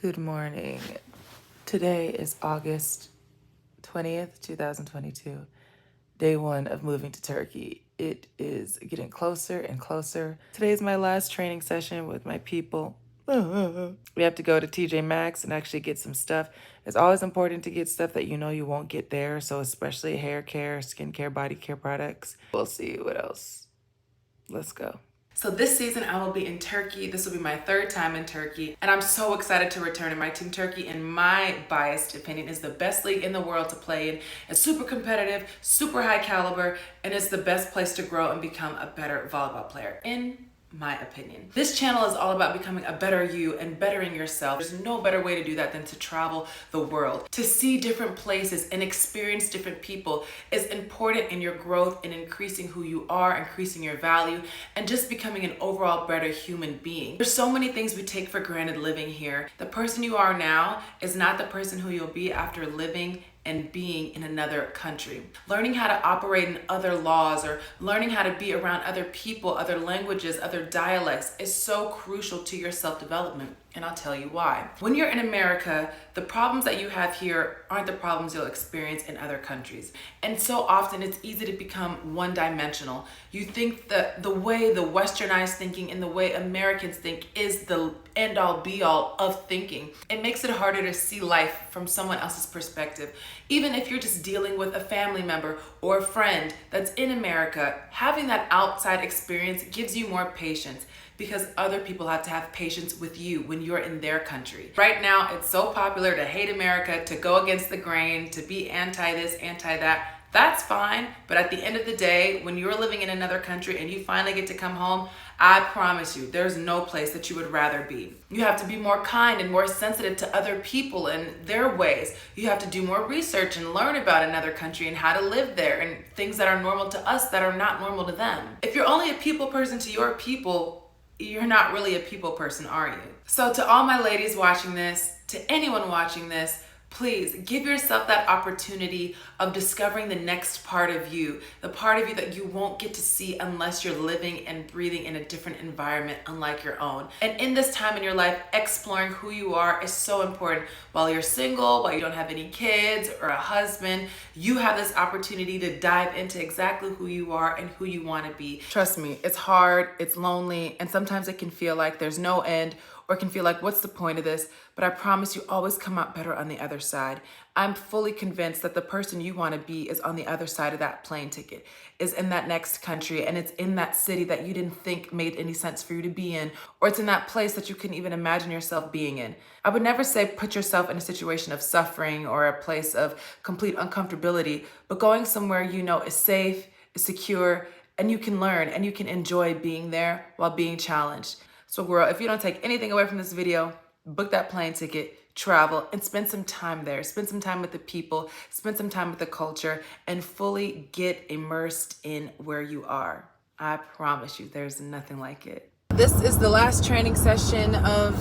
Good morning. Today is August 20th, 2022, day one of moving to Turkey. It is getting closer and closer. Today is my last training session with my people. We have to go to TJ Maxx and actually get some stuff. It's always important to get stuff that you know you won't get there, so especially hair care, skincare, body care products. We'll see what else. Let's go. So this season I will be in Turkey. This will be my third time in Turkey, and I'm so excited to return to my team. Turkey, in my biased opinion, is the best league in the world to play in. It's super competitive, super high caliber, and it's the best place to grow and become a better volleyball player, in my opinion. This channel is all about becoming a better you and bettering yourself. There's no better way to do that than to travel the world. To see different places and experience different people is important in your growth and increasing who you are, increasing your value, and just becoming an overall better human being. There's so many things we take for granted living here. The person you are now is not the person who you'll be after living and being in another country. Learning how to operate in other laws or learning how to be around other people, other languages, other dialects is so crucial to your self-development. And I'll tell you why. When you're in America, the problems that you have here aren't the problems you'll experience in other countries. And so often it's easy to become one-dimensional. You think that the way the westernized thinking and the way Americans think is the end-all be-all of thinking. It makes it harder to see life from someone else's perspective. Even if you're just dealing with a family member or a friend that's in America, having that outside experience gives you more patience, because other people have to have patience with you when you're in their country. Right now, it's so popular to hate America, to go against the grain, to be anti this, anti that. That's fine, but at the end of the day, when you're living in another country and you finally get to come home, I promise you, there's no place that you would rather be. You have to be more kind and more sensitive to other people and their ways. You have to do more research and learn about another country and how to live there and things that are normal to us that are not normal to them. If you're only a people person to your people, you're not really a people person, are you? So to all my ladies watching this, to anyone watching this, please give yourself that opportunity of discovering the next part of you, the part of you that you won't get to see unless you're living and breathing in a different environment unlike your own. And in this time in your life, exploring who you are is so important. While you're single, while you don't have any kids or a husband, you have this opportunity to dive into exactly who you are and who you want to be. Trust me, it's hard, it's lonely, and sometimes it can feel like there's no end, or can feel like, what's the point of this? But I promise you always come out better on the other side. I'm fully convinced that the person you want to be is on the other side of that plane ticket, is in that next country, and it's in that city that you didn't think made any sense for you to be in, or it's in that place that you couldn't even imagine yourself being in. I would never say put yourself in a situation of suffering or a place of complete uncomfortability, but going somewhere you know is safe, is secure, and you can learn and you can enjoy being there while being challenged. So girl, if you don't take anything away from this video, book that plane ticket, travel, and spend some time there. Spend some time with the people, spend some time with the culture, and fully get immersed in where you are. I promise you, there's nothing like it. This is the last training session of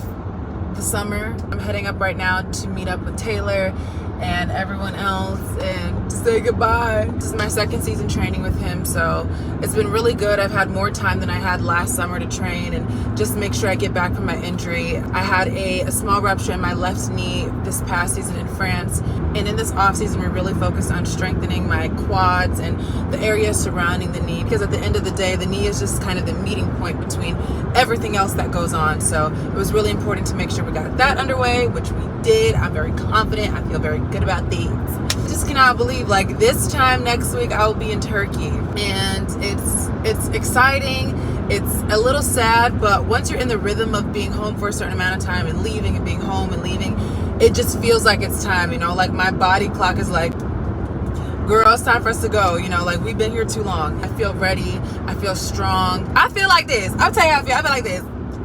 the summer. I'm heading up right now to meet up with Taylor and everyone else and say goodbye. This is my second season training with him, so it's been really good. I've had more time than I had last summer to train and just make sure I get back from my injury. I had a small rupture in my left knee this past season in France, and in this off season we really focused on strengthening my quads and the area surrounding the knee, because at the end of the day the knee is just kind of the meeting point between everything else that goes on. So it was really important to make sure we got that underway, which we did. I'm very confident. I feel very good about these. I just cannot believe, like, this time next week I will be in Turkey, and it's exciting. It's a little sad, but once you're in the rhythm of being home for a certain amount of time and leaving and being home and leaving, it just feels like it's time, you know, like my body clock is like, girl, it's time for us to go, you know, like we've been here too long. I feel ready. I feel strong. I feel like this. I'll tell you how I feel like this.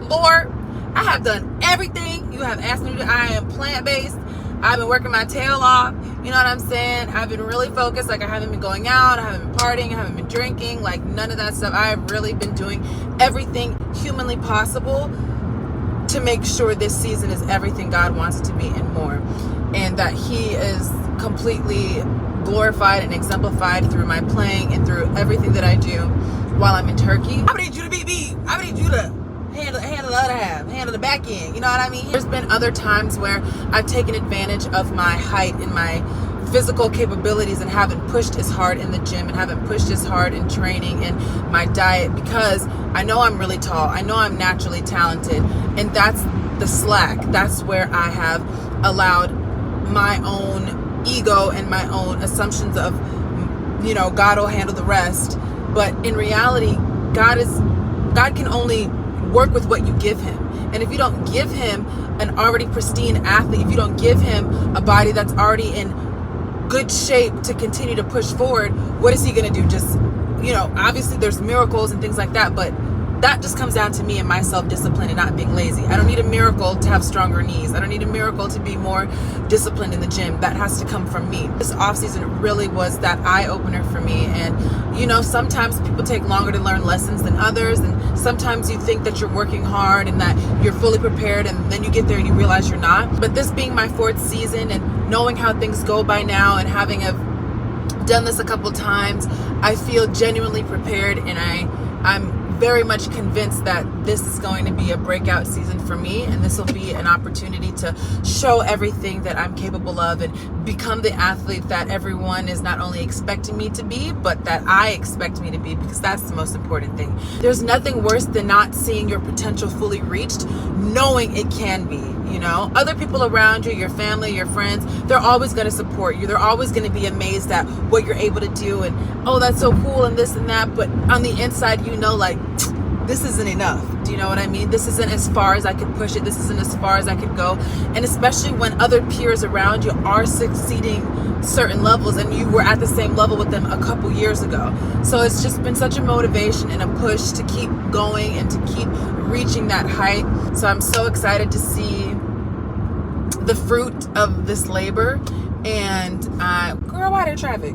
Lord, I have done everything you have asked me to do. I am plant-based. I've been working my tail off. You know what I'm saying? I've been really focused. Like, I haven't been going out. I haven't been partying. I haven't been drinking. Like, none of that stuff. I have really been doing everything humanly possible to make sure this season is everything God wants it to be and more. And that He is completely glorified and exemplified through my playing and through everything that I do while I'm in Turkey. I need you to beat me. I need you to handle love to have. Handle the back end, you know what I mean? There's been other times where I've taken advantage of my height and my physical capabilities and haven't pushed as hard in the gym and haven't pushed as hard in training and my diet, because I know I'm really tall. I know I'm naturally talented, and that's the slack. That's where I have allowed my own ego and my own assumptions of, you know, God will handle the rest. But in reality, God can only work with what you give him. And if you don't give him an already pristine athlete, if you don't give him a body that's already in good shape to continue to push forward, what is he going to do? Just, you know, obviously there's miracles and things like that, but that just comes down to me and my self-discipline and not being lazy. I don't need a miracle to have stronger knees. I don't need a miracle to be more disciplined in the gym. That has to come from me. This off season really was that eye-opener for me. And, you know, sometimes people take longer to learn lessons than others. And sometimes you think that you're working hard and that you're fully prepared, and then you get there and you realize you're not. But this being my 4th season and knowing how things go by now and having done this a couple times, I feel genuinely prepared, and I'm very much convinced that this is going to be a breakout season for me, and this will be an opportunity to show everything that I'm capable of and become the athlete that everyone is not only expecting me to be, but that I expect me to be, because that's the most important thing. There's nothing worse than not seeing your potential fully reached, knowing it can be. You know, other people around you, your family, your friends, they're always going to support you. They're always going to be amazed at what you're able to do, and oh, that's so cool, and this and that. But on the inside, you know, like, this isn't enough. Do you know what I mean? This isn't as far as I could push it. This isn't as far as I could go. And especially when other peers around you are succeeding certain levels and you were at the same level with them a couple years ago. So it's just been such a motivation and a push to keep going and to keep reaching that height. So I'm so excited to see the fruit of this labor. And girl, why there traffic?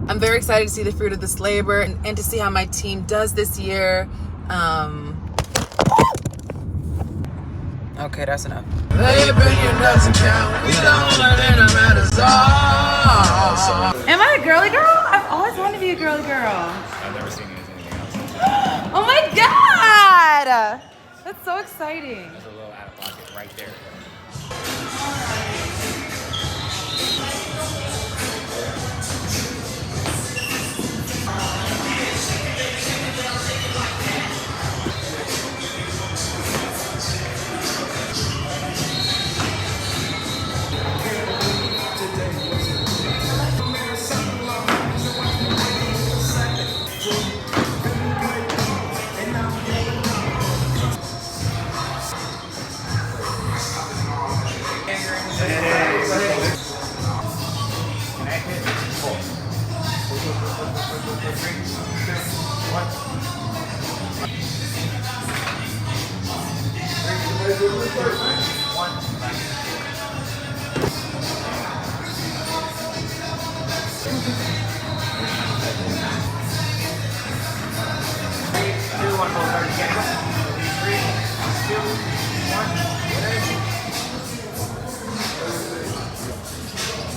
I'm very excited to see the fruit of this labor and to see how my team does this year. Okay, that's enough. Am I a girly girl? I've always wanted to be a girly girl. I've never seen anything else. Oh my God! That's so exciting. There's a little out of pocket right there.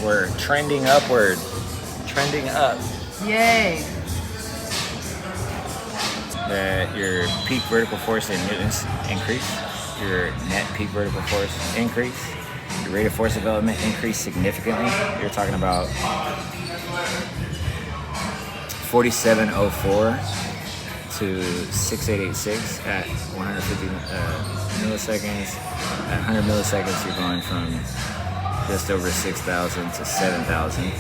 We're trending upward. Trending up. Yay. That your peak vertical force in newtons increase. Your net peak vertical force increase. Your rate of force development increased significantly. You're talking about 4704 to 6886 at 150 milliseconds. At 100 milliseconds, you're going from just over 6,000 to 7,000. Okay,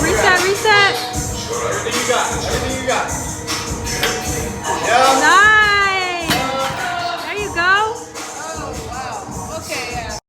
reset. Everything you got. Everything you got. Yeah.